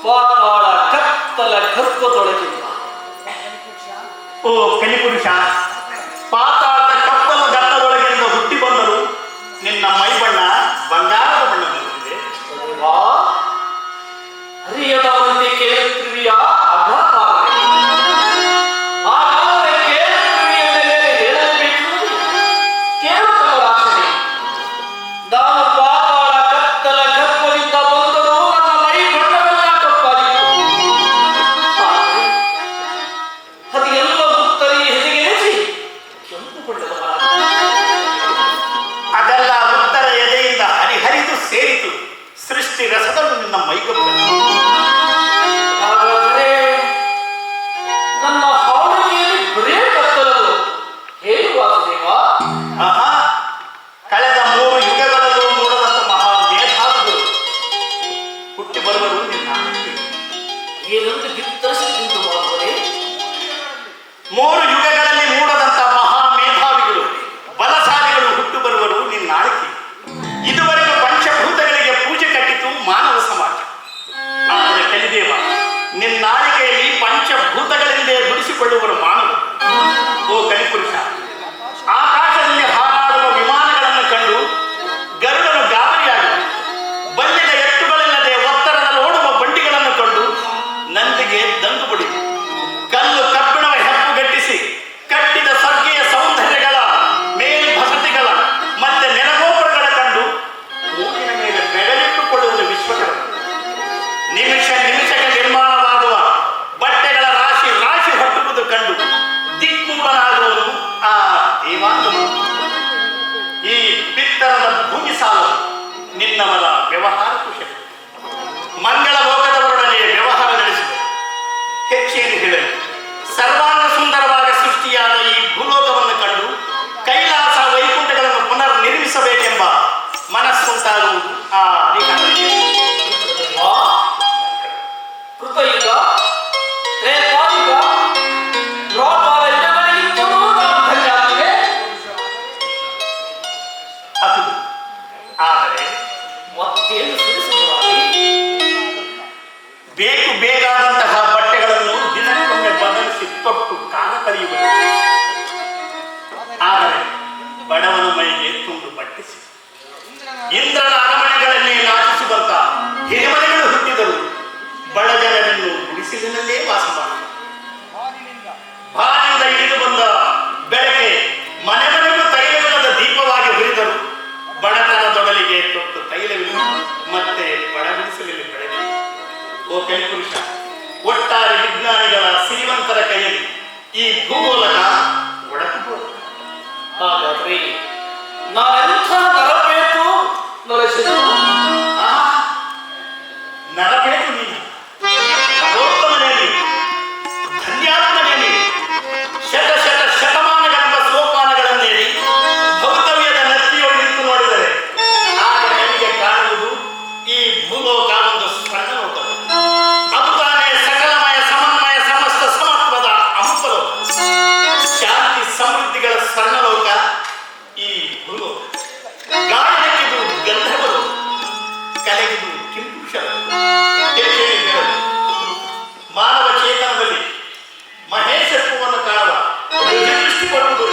ಪಾತಾಳ ಕತ್ತಲ ಗರ್ಭದೊಳಗಿಂದ. ಓ ಕಲಿಪುರುಷ, ಪಾತಾಳದ ಕಪ್ಪಲ ಗತ್ತದೊಳಗಿಂದ ಹುಟ್ಟಿ ಬಂದರು. ನಿನ್ನ ಮೈ ಬಣ್ಣ ಬಂಗಾರದ ಬಣ್ಣದಲ್ಲಿದೆ. ಹರಿಯದವಂತೆ ಕೇಳುತ್ತಿರುವಿಯ ಅಘಾತಾರನೆ. ಹಾಗಾದರೆ ಕೇಳುತ್ತಿರುವಿಯ ಮೇಲೆ ಹೇಳಬೇಕು. ಕೇಳುತ್ತಲ ರಾಕ್ಷಣೆ, ನಾನು ಪಾತಾಳ ಕತ್ತಲ ಗರ್ಭದಿಂದ ಬಂದರೂ ನನ್ನ ಮೈ ಬಣ್ಣವೆಲ್ಲ ಕಪ್ಪಾಗಿತ್ತು. ಅದು ಎಲ್ಲ ಉತ್ತರಿ ಹೆದೆಗೆಸಿ ಕೆಂಪು ಬಣ್ಣದ ಅದೆಲ್ಲ ಉತ್ತರ ಎದೆಯಿಂದ ಹರಿಹರಿದು ಸೇರಿತು. ಸೃಷ್ಟಿ ರಸದಳು ನಿನ್ನ ಮೈಗಬ್ಬ. ಹಾಗಾದರೆ ನನ್ನ ಹಾವಳಿಯಲ್ಲಿ ಬರೇ ಕತ್ತಲಲ್ಲ ಹೇಳು ವಾಸುದೇವ. ಆಹಾ, ಕಳೆದ 3 ಯುಗಗಳಲ್ಲೂ ನೋಡದಂತ ಮಹಾ ಮೇಧಾವಿಗಳು ಹುಟ್ಟಿ ಬರುವರು ನಿನ್ನ. ಏನಂತ ಬಿತ್ತರಿಸಿದ್ದು ಮಾಡುವರೆ. 3 ಯುಗಗಳಲ್ಲಿ ಮೂಡದಂತ ಮಹಾ ಮೇಧಾವಿಗಳು ಬಲಶಾಲಿಗಳು ಹುಟ್ಟು ಬರುವರು ನಿನ್ನ ಆಳ್ಕೆ. ಇದುವರೆಗೂ ಪಂಚಭೂತಗಳಿಗೆ ಪೂಜೆ ಕಟ್ಟಿತು ಮಾನವ ಸಮಾಜ. ಆದರೆ ಕಲಿದೇವ, ನಿನ್ನಾಳಿಕೆಯಲ್ಲಿ ಪಂಚಭೂತಗಳಿಂದ ದುಡಿಸಿಕೊಳ್ಳುವರು ಮಾನವ. ಓ ಕಲಿಪುರುಷ, ಆಕಾಶದಲ್ಲಿ ಹಾರಾಡುವ ವಿಮಾನಗಳನ್ನು ಕಂಡು ಗರುಡನು ಗಾಬರಿಯಾಗಿ, ಬಲ್ಯದ ಎತ್ತುಗಳಿಲ್ಲದೆ ಒತ್ತರದಲ್ಲಿ ಓಡುವ ಬಂಡಿಗಳನ್ನು ಕಂಡು ನಂದಿಗೆ ದಂಗು ಬಡಿದು, ಕಲ್ಲು ಕಬ್ಬಿಣವ ಹೆಪ್ಪುಗಟ್ಟಿಸಿ ಕಟ್ಟಿದ ಸರ್ಗೆಯ ಸೌಂದರ್ಯಗಳ ಮೇಲ್ಭಸತಿಗಳ ಮತ್ತೆ ನೆಲಗೋಪುರಗಳ ಕಂಡು ಮೂಗಿನ ಮೇಲೆ ಬೆರಳಿಟ್ಟುಕೊಳ್ಳುವುದು ವಿಶ್ವಕರ್ಮ. ನಿಮಿಷ ನಿಮಿಷಕ್ಕೆ ನಿರ್ಮಾಣವಾಗುವ ಬಟ್ಟೆಗಳ ರಾಶಿ ರಾಶಿ ಹೊಟ್ಟುವುದು ಕಂಡು ದಿಕ್ಮೂಲನಾಗುವನು ಆ ದೇವಾಂಗನು. ಈ ಪಿತ್ತರದ ಭೂಮಿ ಸಾಲು ನಿನ್ನವರ ವ್ಯವಹಾರ ಕುಶಲ. ಮಂಗಳ ಲೋಕದವರೊಡನೆ ವ್ಯವಹಾರ ನಡೆಸಿದೆ. ಹೆಚ್ಚೇನು ಹೇಳಲು, ಸರ್ವಾಂಗ ಸುಂದರವಾದ ಸೃಷ್ಟಿಯಾದ ಈ ಭೂಲೋಕವನ್ನು ಕಂಡು ಕೈಲಾಸ ವೈಕುಂಠಗಳನ್ನು ಪುನರ್ ನಿರ್ಮಿಸಬೇಕೆಂಬ ಮನಸ್ಸುಂಟಾಗುವುದು ಆ ಹರಿಹರನಿಗೆ. ಕೃತಯುಗ, ತ್ರೇತಾಯುಗ, ದ್ವಾಪರ ಯುಗಗಳಿಗಿಂತಲೂ ನಾನು ಧನ್ಯಾಗಿವೆ. ಅದು ಆದರೆ ಮತ್ತೇನು ಸುರಿಸುವುದಾಗಿ? ಬೇಕು ಬೇಕಾದಂತಹ ಬಟ್ಟೆಗಳನ್ನು ದಿನಕ್ಕೊಮ್ಮೆ ಬದಲಿಸಿ ತೊಟ್ಟು ಕಾಲ ಕಳೆಯುವುದು. ಆದರೆ ಬಡವನ ಮೈಗೆ ತುಂಡು ಬಟ್ಟಿಸಿ ಇಂದ್ರನ ಅರಮನೆಗಳಲ್ಲಿ ನಾಚಿಸುವಂತ ಹಿರಿಮನೆಗಳು ಹುಟ್ಟಿದರು. ಬಡ ಜನರನ್ನು ಗುಡಿಸಿಲಿನಲ್ಲೇ ವಾಸ ಮಾಡಿ ಬಾನಿಂದ ಇಳಿದು ಬಂದ ಬೆಳಕೆ ಮನೆ ಮನೆಗೂ ತೈಲವಿಲ್ಲದ ದೀಪವಾಗಿ ಹುರಿದರು. ಬಡತನದೊಡಲಿಗೆ ತೊಟ್ಟು ತೈಲವಿಲ್ಲ ಮತ್ತೆ ಬಡಬಿಡಿಸಲಿಲ್ಲ ಬೆಳಗ್ಗೆ. ಓ ಕಲಿಪುರುಷ, ಒಟ್ಟಾರೆ ವಿಜ್ಞಾನಿಗಳ ಸಿರಿವಂತರ ಕೈಯಲ್ಲಿ ಈ ಭೂಗೋಲಕ ಒಡಕಬಹುದು. ಹಾಗಾದ್ರೆ ನಾನೆಂಥ ನರಬೇಕು ನರಸಿದ್ದು. ನರಬೇಕು ನೀನು, ನರೋತ್ತಮನೇನಿ, ಧನ್ಯಾತ್ಮನೇನಿ, ಶತ ಶತ ಶತಮಾನಗಳೆಂಬ ಸೋಪಾನಗಳನ್ನೇರಿ ಭೌತವ್ಯದ ನತ್ತಿಯೊಳಗೆ ನಿಂತು ನೋಡಿದರೆ ಆಗ ನನಗೆ ಕಾಣುವುದು ಈ ಭೂಲೋಕ ಒಂದು ಸಣ್ಣ ಲೋಕ. ಅದು ತಾನೇ ಸಕಲಮಯ ಸಮನ್ವಯ ಸಮಸ್ತ ಸಮತ್ವದ ಅಮೃತಲೋಕ. ಶಾಂತಿ ಸಮೃದ್ಧಿಗಳ ಸ್ವರ್ಣಲೋಕ ಈ ಭೂಲೋಕ. ಗಾಯನಕ್ಕಿದು ಗಂಧರ್ವರು, ಕಲೆಗಿದು ಕಿಂಪುರುಷರು. ಮಾನವ ಚೇತನದಲ್ಲಿ ಮಹೇಶತ್ವವನ್ನು ಕಾಣುವ ದೃಷ್ಟಿ ಬರುವುದು